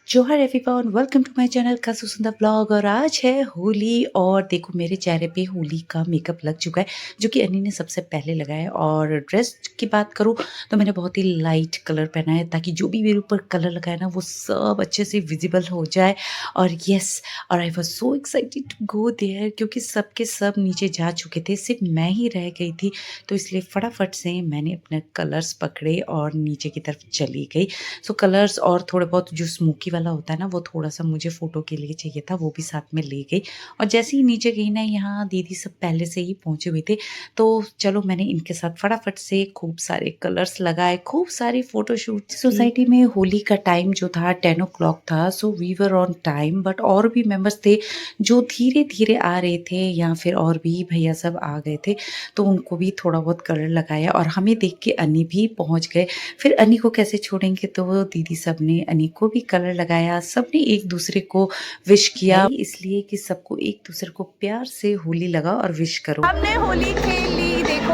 जोहार everyone, welcome to my channel Kasu Sundar blog. और आज है होली और देखो मेरे चेहरे पे होली का मेकअप लग चुका है जो कि अनी ने सबसे पहले लगाया है। और ड्रेस की बात करूँ तो मैंने बहुत ही लाइट कलर पहना है ताकि जो भी मेरे ऊपर कलर लगाया ना वो सब अच्छे से विजिबल हो जाए। और यस, और I was so excited to go there क्योंकि सबके सब नीचे जा चुके थे, सिर्फ मैं ही रह गई थी। तो इसलिए फटाफट से मैंने अपने कलर्स पकड़े और नीचे की तरफ चली गई। सो कलर्स और थोड़े बहुत जो स्मोकी वाला होता है ना वो थोड़ा सा मुझे फोटो के लिए चाहिए था, वो भी साथ में ले गई। और जैसे ही नीचे गई ना, यहाँ दीदी सब पहले से ही पहुंचे हुए थे, तो चलो मैंने इनके साथ फटाफट से खूब सारे कलर्स लगाए, खूब सारे फोटोशूट। सोसाइटी में होली का टाइम जो था 10 o'clock था, so we were on time. But और भी मेंबर्स थे जो धीरे धीरे आ रहे थे या फिर और भी भैया सब आ गए थे, तो उनको भी थोड़ा बहुत कलर लगाया और हमें देख के अनी भी पहुंच गए। फिर अनी को कैसे छोड़ेंगे, तो वो दीदी सब ने अनी को भी कलर लगाया, सबने एक दूसरे को विश किया, इसलिए कि सबको एक दूसरे को प्यार से होली लगा और विश करो। हमने होली खेल ली, देखो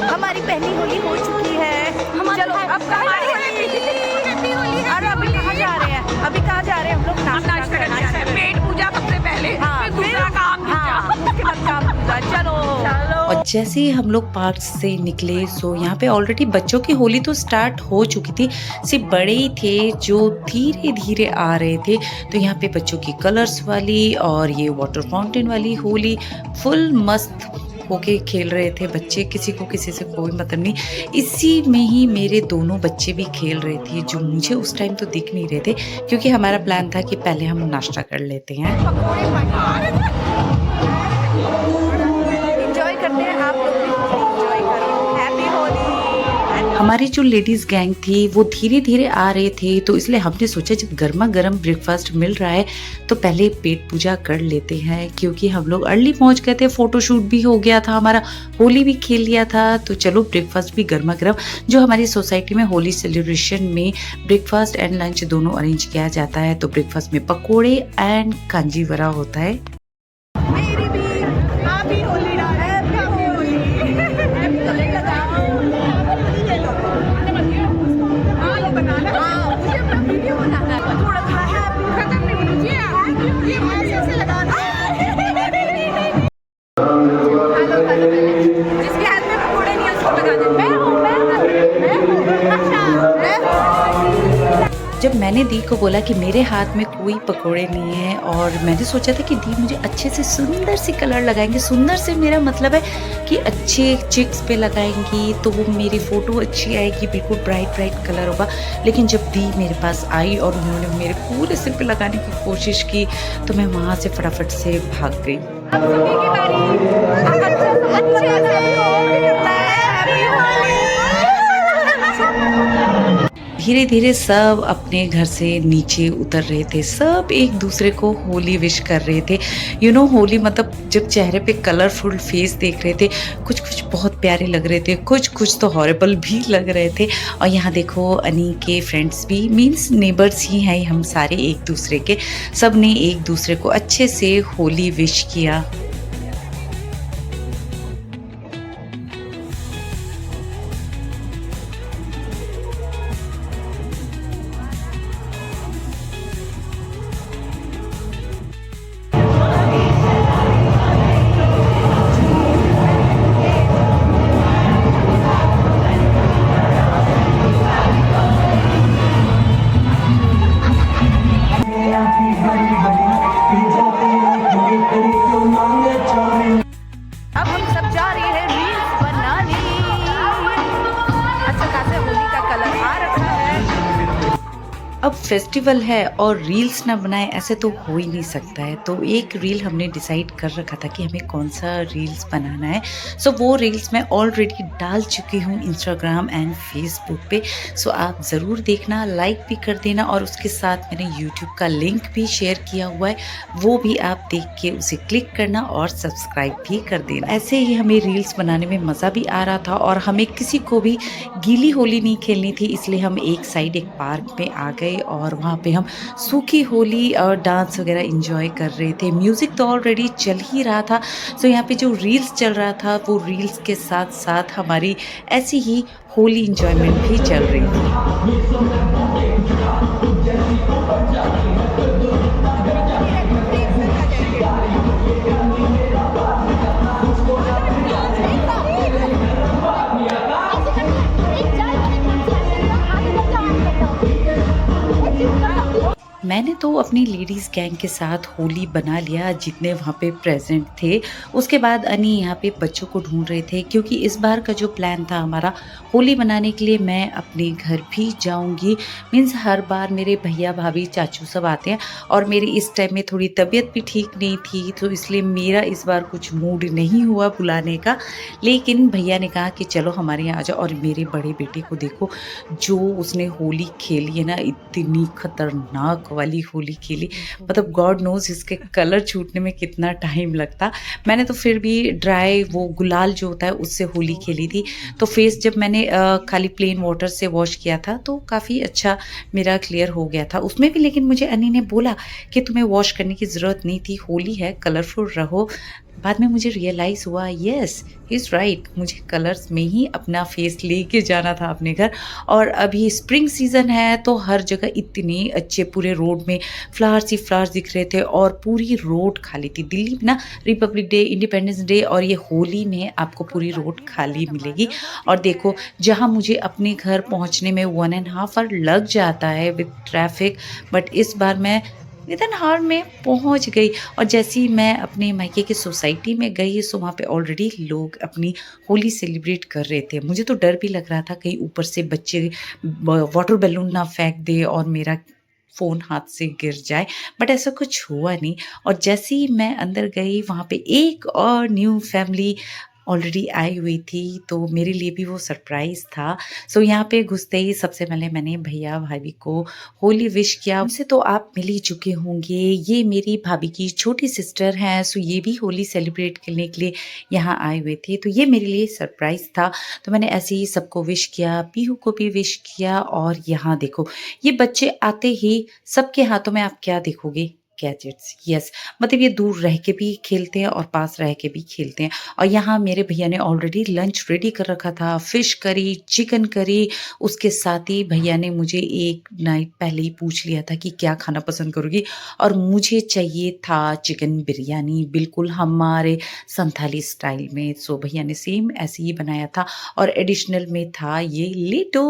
हमारी पहली होली हो चुकी है। चलो अब हमारी होली और अभी कहाँ जा रहे हैं? अभी कहाँ जा रहे हैं हम लोग? नाश्ता करने, पेट पूजा सबसे पहले, फिर दूसरा काम, उसके बाद काम पूजा। चलो और जैसे ही हम लोग पार्क से निकले, सो यहाँ पे ऑलरेडी बच्चों की होली तो स्टार्ट हो चुकी थी, सिर्फ बड़े ही थे जो धीरे धीरे आ रहे थे। तो यहाँ पे बच्चों की कलर्स वाली और ये वाटर फाउंटेन वाली होली फुल मस्त होके खेल रहे थे बच्चे, किसी को किसी से कोई मतलब नहीं। इसी में ही मेरे दोनों बच्चे भी खेल रहे थे जो मुझे उस टाइम तो दिख नहीं रहे थे क्योंकि हमारा प्लान था कि पहले हम नाश्ता कर लेते हैं। एंजॉय करते हैं, आप लोग भी एंजॉय करो। हैप्पी होली। हमारी जो लेडीज गैंग थी वो धीरे धीरे आ रहे थे, तो इसलिए हमने सोचा जब गर्मा गर्म ब्रेकफास्ट मिल रहा है तो पहले पेट पूजा कर लेते हैं, क्योंकि हम लोग अर्ली पहुंच गए थे, फोटोशूट भी हो गया था हमारा, होली भी खेल लिया था। तो चलो ब्रेकफास्ट भी गर्मा गर्म, जो हमारी सोसाइटी में होली सेलिब्रेशन में ब्रेकफास्ट एंड लंच दोनों अरेंज किया जाता है। तो ब्रेकफास्ट में पकोड़े एंड कांजी वड़ा होता है। मेरी भी happy Holi. Happy Holi. Colour लगाओ। ये बनाना, मुझे अपना वीडियो बनाना है। थोड़ा सा हैप्पी खत्म नहीं होनी चाहिए, ये ऐसे लगाना है। जिसके हाथ में पकौड़े नहीं है उसको लगा दे। मैं हूँ। जब मैंने दी को बोला कि मेरे हाथ में कोई पकोड़े नहीं है, और मैंने सोचा था कि दी मुझे अच्छे से सुंदर से कलर लगाएंगे, सुंदर से मेरा मतलब है कि अच्छे चिक्स पे लगाएंगी तो वो मेरी फोटो अच्छी आएगी, बिल्कुल ब्राइट ब्राइट कलर होगा। लेकिन जब दी मेरे पास आई और उन्होंने मेरे पूरे सिर पे लगाने की कोशिश की तो मैं वहाँ से फटाफट से भाग गई। अब सभी की बारी। अच्छे से हैप्पी होली। धीरे धीरे सब अपने घर से नीचे उतर रहे थे, सब एक दूसरे को होली विश कर रहे थे। होली मतलब जब चेहरे पे कलरफुल फेस देख रहे थे, कुछ कुछ बहुत प्यारे लग रहे थे, कुछ कुछ तो हॉरिबल भी लग रहे थे। और यहाँ देखो अनी के फ्रेंड्स भी, मीन्स नेबर्स ही हैं हम सारे एक दूसरे के, सब ने एक दूसरे को अच्छे से होली विश किया। अब हम सब जा रहे हैं रील्स बनाने। अच्छा खासा होली का कलर आ रखा है। अब फेस्टिवल है और रील्स ना बनाए ऐसे तो हो ही नहीं सकता है। तो एक रील हमने डिसाइड कर रखा था कि हमें कौन सा रील्स बनाना है। सो वो रील्स मैं ऑलरेडी डाल चुकी हूँ इंस्टाग्राम एंड फेसबुक पे। सो आप ज़रूर देखना, लाइक भी कर देना, और उसके साथ मैंने यूट्यूब का लिंक भी शेयर किया हुआ है, वो भी आप देख के उसे क्लिक करना और सब्सक्राइब भी कर देना। ऐसे ही हमें रील्स बनाने में मज़ा भी आ रहा था और हमें किसी को भी गीली होली नहीं खेलनी थी, इसलिए हम एक साइड एक पार्क में आ गए गए और वहाँ पे हम सूखी होली और डांस वगैरह एंजॉय कर रहे थे। म्यूज़िक तो ऑलरेडी चल ही रहा था, सो यहाँ पे जो रील्स चल रहा था वो रील्स के साथ-साथ हमारी ऐसी ही होली एन्जॉयमेंट भी चल रही थी। मैंने तो अपनी लेडीज़ गैंग के साथ होली बना लिया जितने वहाँ पे प्रेज़ेंट थे। उसके बाद अनी यहाँ पे बच्चों को ढूँढ रहे थे क्योंकि इस बार का जो प्लान था हमारा होली मनाने के लिए मैं अपने घर भी जाऊँगी। मीन्स हर बार मेरे भैया-भाभी, चाचू सब आते हैं और मेरी इस टाइम में थोड़ी तबीयत भी ठीक नहीं थी, तो इसलिए मेरा इस बार कुछ मूड नहीं हुआ बुलाने का। लेकिन भैया ने कहा कि चलो हमारे यहाँ आ जाओ और मेरे बड़े बेटे को देखो, जो उसने होली खेली है ना, इतनी खतरनाक वाली होली खेली, मतलब गॉड नोज़ इसके कलर छूटने में कितना टाइम लगता। मैंने तो फिर भी ड्राई वो गुलाल जो होता है उससे होली खेली थी, तो फेस जब मैंने खाली प्लेन वाटर से वॉश किया था तो काफ़ी अच्छा मेरा क्लियर हो गया था। उसमें भी लेकिन मुझे अनी ने बोला कि तुम्हें वॉश करने की ज़रूरत नहीं थी, होली है, कलरफुल रहो। बाद में मुझे रियलाइज़ हुआ येस ही इज़ राइट, मुझे कलर्स में ही अपना फेस लेके जाना था अपने घर। और अभी स्प्रिंग सीज़न है तो हर जगह इतने अच्छे पूरे रोड में फ्लावर्स ही फ्लावर्स दिख रहे थे और पूरी रोड खाली थी। दिल्ली में ना रिपब्लिक डे, इंडिपेंडेंस डे और ये होली में आपको पूरी रोड खाली मिलेगी। और देखो, जहाँ मुझे अपने घर पहुँचने में 1 एंड हाफ आवर लग जाता है विद ट्रैफिक, बट इस बार मैं विदिन हावर में पहुंच गई। और जैसे ही मैं अपने मायके की सोसाइटी में गई सो वहाँ पे ऑलरेडी लोग अपनी होली सेलिब्रेट कर रहे थे। मुझे तो डर भी लग रहा था कहीं ऊपर से बच्चे वाटर बैलून ना फेंक दे और मेरा फ़ोन हाथ से गिर जाए, बट ऐसा कुछ हुआ नहीं। और जैसे ही मैं अंदर गई वहाँ पे एक और न्यू फैमिली ऑलरेडी आई हुई थी, तो मेरे लिए भी वो सरप्राइज़ था। सो यहाँ पे घुसते ही सबसे पहले मैंने भैया-भाभी को होली विश किया। उनसे तो आप मिल ही चुके होंगे, ये मेरी भाभी की छोटी सिस्टर हैं, सो ये भी होली सेलिब्रेट करने के लिए यहाँ आए हुए थे, तो ये मेरे लिए सरप्राइज़ था। तो मैंने ऐसे ही सबको विश किया, पीहू को भी विश किया। और यहाँ देखो, ये बच्चे आते ही सबके हाथों में आप क्या देखोगे? गैजेट्स। यस, मतलब ये दूर रह के भी खेलते हैं और पास रह के भी खेलते हैं। और यहाँ मेरे भैया ने ऑलरेडी लंच रेडी कर रखा था, फिश करी, चिकन करी। उसके साथ ही भैया ने मुझे एक नाइट पहले ही पूछ लिया था कि क्या खाना पसंद करोगी, और मुझे चाहिए था चिकन बिरयानी, बिल्कुल हमारे संथाली स्टाइल में। सो भैया ने सेम ऐसे ही बनाया था और एडिशनल में था ये लेटो।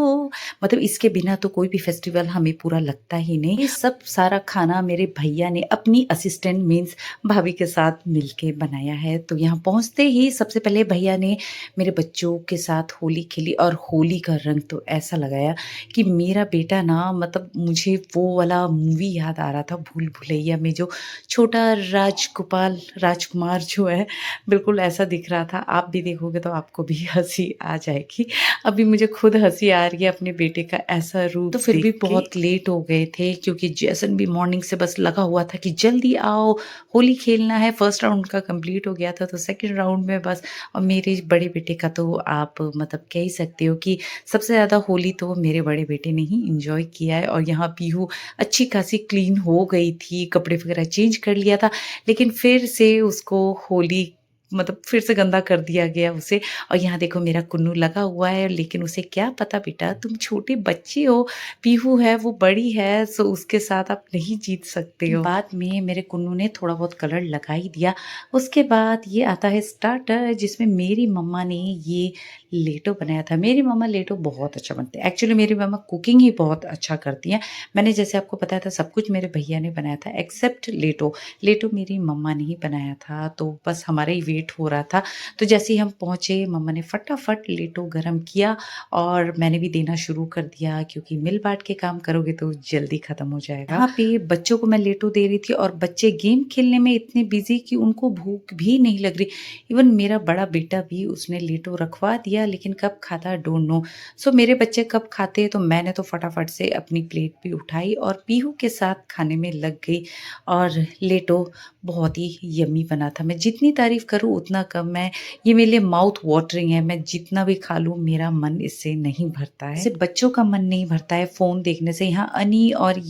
मतलब इसके बिना तो कोई भी फेस्टिवल हमें पूरा लगता ही नहीं। ये सब सारा खाना मेरे भैया ने अपनी असिस्टेंट मीन्स भाभी के साथ मिलके बनाया है। तो यहाँ पहुँचते ही सबसे पहले भैया ने मेरे बच्चों के साथ होली खेली और होली का रंग तो ऐसा लगाया कि मेरा बेटा ना, मतलब मुझे वो वाला मूवी याद आ रहा था भूल भुलैया में जो छोटा राजकुमार जो है, बिल्कुल ऐसा दिख रहा था। आप भी देखोगे तो आपको भी हँसी आ जाएगी। अभी मुझे खुद हँसी आ रही है अपने बेटे का ऐसा रूप। तो फिर भी बहुत लेट हो गए थे क्योंकि जैसन भी मॉर्निंग से बस लगा हुआ था कि जल्दी आओ, होली खेलना है। फर्स्ट राउंड का कंप्लीट हो गया था तो सेकंड राउंड में बस। और मेरे बड़े बेटे का तो आप मतलब कह ही सकते हो कि सबसे ज़्यादा होली तो मेरे बड़े बेटे ने ही एंजॉय किया है। और यहाँ पीहू अच्छी खासी क्लीन हो गई थी, कपड़े वगैरह चेंज कर लिया था, लेकिन फिर से उसको होली मतलब फिर से गंदा कर दिया गया उसे। और यहाँ देखो मेरा कुन्नू लगा हुआ है, लेकिन उसे क्या पता बेटा तुम छोटे बच्चे हो, पीहू है वो बड़ी है, सो उसके साथ आप नहीं जीत सकते हो। बाद में मेरे कुन्नू ने थोड़ा बहुत कलर लगा ही दिया। उसके बाद ये आता है स्टार्टर जिसमें मेरी मम्मा ने ये लेटो बनाया था। मेरी मम्मा लेटो बहुत अच्छा बनते हैं। एक्चुअली मेरी मम्मा कुकिंग ही बहुत अच्छा करती हैं। मैंने जैसे आपको बताया था सब कुछ मेरे भैया ने बनाया था एक्सेप्ट लेटो। लेटो मेरी मम्मा ने ही बनाया था, तो बस हमारा ही वेट हो रहा था। तो जैसे ही हम पहुँचे मम्मा ने फटाफट लेटो गरम किया और मैंने भी देना शुरू कर दिया क्योंकि मिल बाँट के काम करोगे तो जल्दी ख़त्म हो जाएगा। यहाँ पे बच्चों को मैं लेटो दे रही थी और बच्चे गेम खेलने में इतने बिज़ी कि उनको भूख भी नहीं लग रही। इवन मेरा बड़ा बेटा भी उसने लेटो रखवा दिया, लेकिन कब खाता डोंट नो। सो मेरे बच्चे कब खाते तो मैंने तो फटाफट से अपनी प्लेट भी उठाई और पीहू के साथ खाने में लग गई। और लेटो बहुत ही यम्मी बना था। मैं जितनी तारीफ़ करूँ करूँ उतना कम है। ये मेरे लिए माउथ वाटरिंग है, मैं जितना भी खा लूँ मेरा मन इससे नहीं भरता है। सिर्फ बच्चों का मन नहीं भरता है फ़ोन देखने से। यहाँ अनी और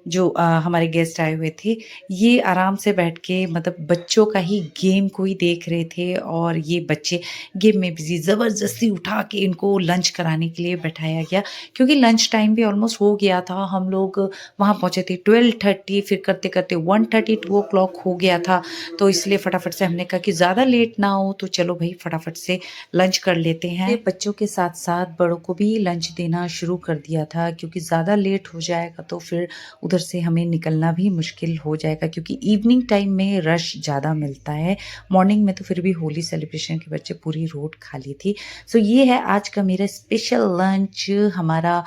जो हमारे गेस्ट आए हुए थे, ये आराम से बैठ के मतलब बच्चों का ही गेम को ही देख रहे थे और ये बच्चे गेम में बिज़ी। ज़बरदस्ती उठा के इनको लंच कराने के लिए बैठाया गया क्योंकि लंच टाइम भी ऑलमोस्ट हो गया था। हम लोग वहाँ पहुँचे थे 12:30, फिर करते-करते 1:30 2 o'clock हो गया था। तो इसलिए फटाफट से हमने कहा कि ज़्यादा लेट ना हो तो चलो भई फटाफट से लंच कर लेते हैं। बच्चों के साथ-साथ बड़ों को भी लंच देना शुरू कर दिया था क्योंकि ज़्यादा लेट हो जाएगा तो फिर उधर से हमें निकलना भी मुश्किल हो जाएगा क्योंकि इवनिंग टाइम में रश ज़्यादा मिलता है। मॉर्निंग में तो फिर भी होली सेलिब्रेशन के बच्चे पूरी रोड खाली थी। सो ये है आज का मेरा स्पेशल लंच, हमारा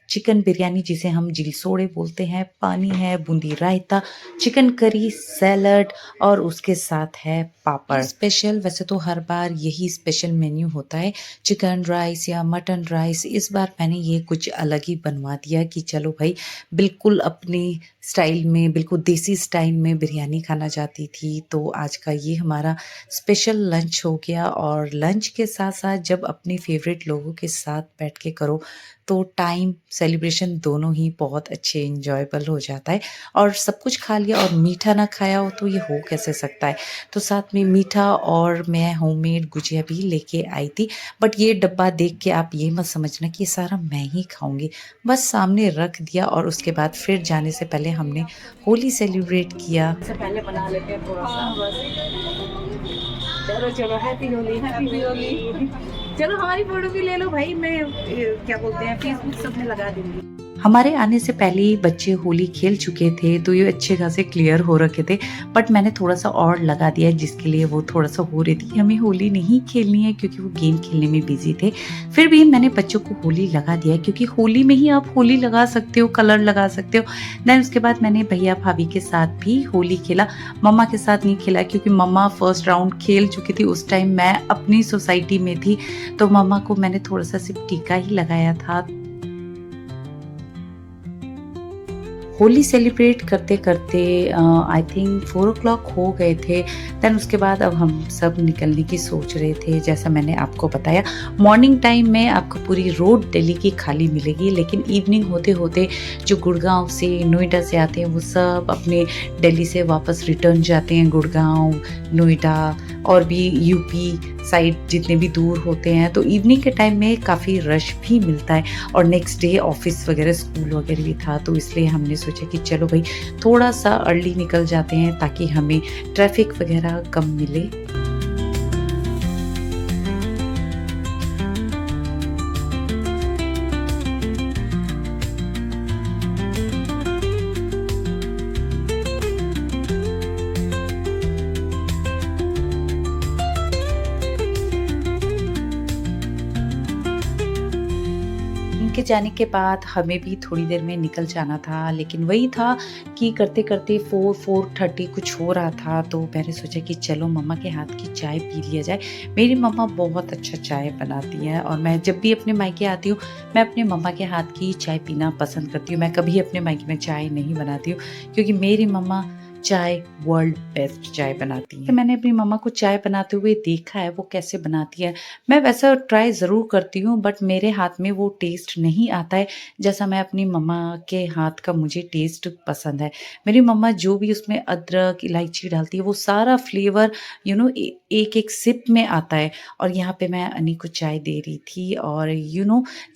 चिकन बिरयानी जिसे हम जिलसोड़े बोलते हैं, पानी है, boondi raita, chicken curry, salad और उसके साथ है पापड़। स्पेशल वैसे तो हर बार यही स्पेशल मेन्यू होता है, चिकन राइस या मटन राइस। इस बार मैंने ये कुछ अलग ही बनवा दिया कि चलो भाई बिल्कुल अपनी स्टाइल में, बिल्कुल देसी स्टाइल में बिरयानी खाना चाहती थी। तो आज का ये हमारा स्पेशल लंच हो गया और लंच के साथ-साथ जब अपने फेवरेट लोगों के साथ बैठ के करो तो टाइम सेलिब्रेशन दोनों ही बहुत अच्छे एन्जॉयबल हो जाता है। और सब कुछ खा लिया और मीठा ना खाया हो तो ये हो कैसे सकता है। तो साथ में मीठा और मैं होममेड गुजिया भी लेके आई थी। बट ये डब्बा देख के आप ये मत समझना कि ये सारा मैं ही खाऊँगी। बस सामने रख दिया और उसके बाद फिर जाने से पहले हमने होली सेलिब्रेट किया। से पहले बना लेते हैं थोड़ा-सा बस। चलो, चलो हैप्पी होली, हैप्पी होली। चलो हमारी फ़ोटो भी ले लो भाई, मैं क्या बोलते हैं फ़ेसबुक सब में लगा दूँगी। हमारे आने से पहले ही बच्चे होली खेल चुके थे तो ये अच्छे खासे क्लियर हो रखे थे। बट मैंने थोड़ा-सा और लगा दिया जिसके लिए वो थोड़ा-सा हो रही थी कि हमें होली नहीं खेलनी है क्योंकि वो गेम खेलने में बिज़ी थे। फिर भी मैंने बच्चों को होली लगा दिया क्योंकि होली में ही आप होली लगा सकते हो, कलर लगा सकते हो। देन उसके बाद मैंने भैया-भाभी के साथ भी होली खेला। मम्मा के साथ नहीं खेला क्योंकि मम्मा फर्स्ट राउंड खेल चुकी थी। उस टाइम मैं अपनी सोसाइटी में थी तो मम्मा को मैंने थोड़ा-सा सिर्फ टीका ही लगाया था। होली सेलिब्रेट करते-करते आई थिंक 4 o'clock हो गए थे। देन उसके बाद अब हम सब निकलने की सोच रहे थे। जैसा मैंने आपको बताया मॉर्निंग टाइम में आपको पूरी रोड दिल्ली की खाली मिलेगी, लेकिन इवनिंग होते-होते जो गुड़गाँव से, नोएडा से आते हैं वो सब अपने दिल्ली से वापस रिटर्न जाते हैं। गुड़गाँव, नोएडा और भी यूपी साइड जितने भी दूर होते हैं तो इवनिंग के टाइम में काफ़ी रश भी मिलता है और नेक्स्ट डे ऑफिस वगैरह, स्कूल वगैरह भी था तो इसलिए हमने सोचा कि चलो भाई थोड़ा सा अर्ली निकल जाते हैं ताकि हमें ट्रैफिक वगैरह कम मिले। उनके जाने के बाद हमें भी थोड़ी देर में निकल जाना था, लेकिन वही था कि करते-करते 4:30 कुछ हो रहा था तो मैंने सोचा कि चलो मम्मा के हाथ की चाय पी लिया जाए। मेरी मम्मा बहुत अच्छा चाय बनाती हैं और मैं जब भी अपने मायके आती हूँ, मैं अपने मम्मा के हाथ की चाय पीना पसंद करती हूँ। मैं कभी अपने मायके में चाय नहीं बनाती हूँ क्योंकि मेरी मम्मा चाय वर्ल्ड बेस्ट चाय बनाती हैं। मैंने अपनी मम्मा को चाय बनाते हुए देखा है वो कैसे बनाती है। मैं वैसा ट्राई ज़रूर करती हूँ बट मेरे हाथ में वो टेस्ट नहीं आता है जैसा मैं अपनी मम्मा के हाथ का मुझे टेस्ट पसंद है। मेरी मम्मा जो भी उसमें अदरक, इलायची डालती है वो सारा फ्लेवर एक-एक सिप में आता है। और यहाँ पे मैं अनी को चाय दे रही थी और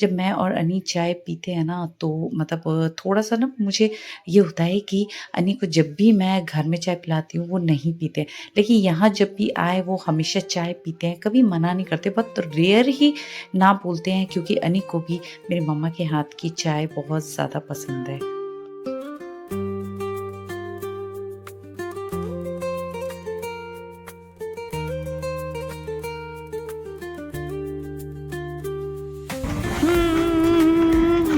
जब मैं और अनी चाय पीते हैं ना तो मतलब थोड़ा-सा ना मुझे ये होता है कि अनी को जब भी मैं घर में चाय पिलाती हूँ वो नहीं पीते, लेकिन यहाँ जब भी आए वो हमेशा चाय पीते हैं, कभी मना नहीं करते, बहुत रेयर ही ना बोलते हैं क्योंकि अनी को भी मेरी मम्मा के हाथ की चाय बहुत ज़्यादा पसंद है।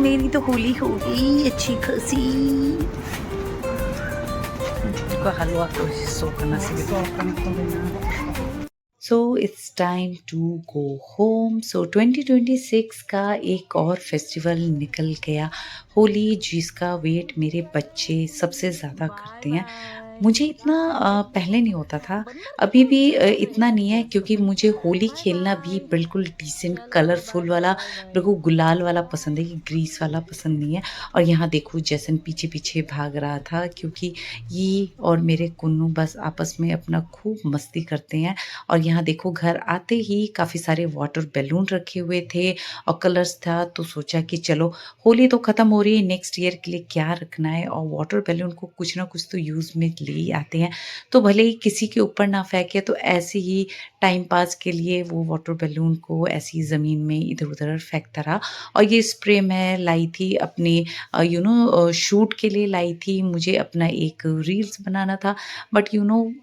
मेरी तो होली हो गई अच्छी खासी। Halo ako suka na sige. So it's time to go home. So 2026 का एक और फेस्टिवल निकल गया, होली, जिसका वेट मेरे बच्चे सबसे ज़्यादा करते हैं। मुझे इतना पहले नहीं होता था, अभी भी इतना नहीं है क्योंकि मुझे होली खेलना भी बिल्कुल डिसेंट कलरफुल वाला, बिल्कुल गुलाल वाला पसंद है, ये ग्रीस वाला पसंद नहीं है। और यहाँ देखो जैसन पीछे-पीछे भाग रहा था क्योंकि ये और मेरे कुन्नू बस आपस में अपना खूब मस्ती करते हैं। और यहाँ देखो घर आते ही काफ़ी सारे वाटर बैलून रखे हुए थे और कलर्स था, तो सोचा कि चलो होली तो ख़त्म हो रही है, नेक्स्ट ईयर के लिए क्या रखना है, और वाटर बैलून को कुछ ना कुछ तो यूज़ में ले ही आते हैं। तो भले ही किसी के ऊपर ना फेंके तो ऐसे ही टाइम पास के लिए वो वाटर बैलून को ऐसी ज़मीन में इधर-उधर फेंकता रहा। और ये स्प्रे मैं लाई थी अपने शूट के लिए लाई थी, मुझे अपना एक रील्स बनाना था, बट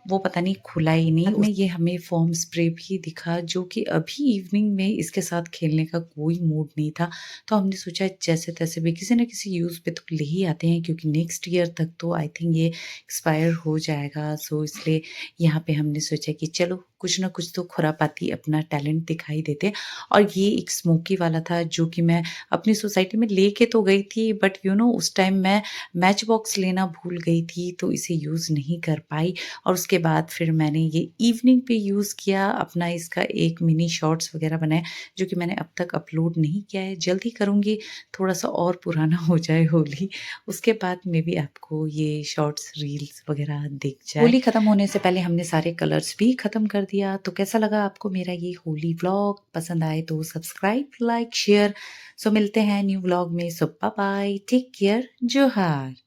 वो पता नहीं खुला ही नहीं। बाद में ये हमें फ़ोम स्प्रे भी दिखा जो कि अभी इवनिंग में इसके साथ खेलने का कोई मूड नहीं था। तो हमने सोचा जैसे-तैसे भी किसी न किसी यूज़ पे तो ले ही आते हैं क्योंकि नेक्स्ट ईयर तक तो आई थिंक ये एक्सपायर हो जाएगा। सो इसलिए यहाँ पे हमने सोचा कि चलो कुछ ना कुछ तो खुरापाती अपना टैलेंट दिखाई देते हैं। और ये एक स्मोकी वाला था जो कि मैं अपनी सोसाइटी में लेके तो गई थी, बट उस टाइम मैं मैच बॉक्स लेना भूल गई थी तो इसे यूज़ नहीं कर पाई। और उसके बाद फिर मैंने ये इवनिंग पे यूज़ किया, अपना इसका एक मिनी शॉर्ट्स वगैरह बनाया जो कि मैंने अब तक अपलोड नहीं किया है, जल्द ही करूँगी, थोड़ा-सा और पुराना हो जाए होली, उसके बाद मेबी आपको ये शॉर्ट्स, रील्स वगैरह दिख जाए। होली खत्म होने से पहले हमने सारे कलर्स भी खत्म कर दिया। तो कैसा लगा आपको मेरा ये होली व्लॉग? पसंद आए तो सब्सक्राइब, लाइक, शेयर। सो मिलते हैं न्यू व्लॉग में। सो बाय बाय, टेक केयर, जोहार।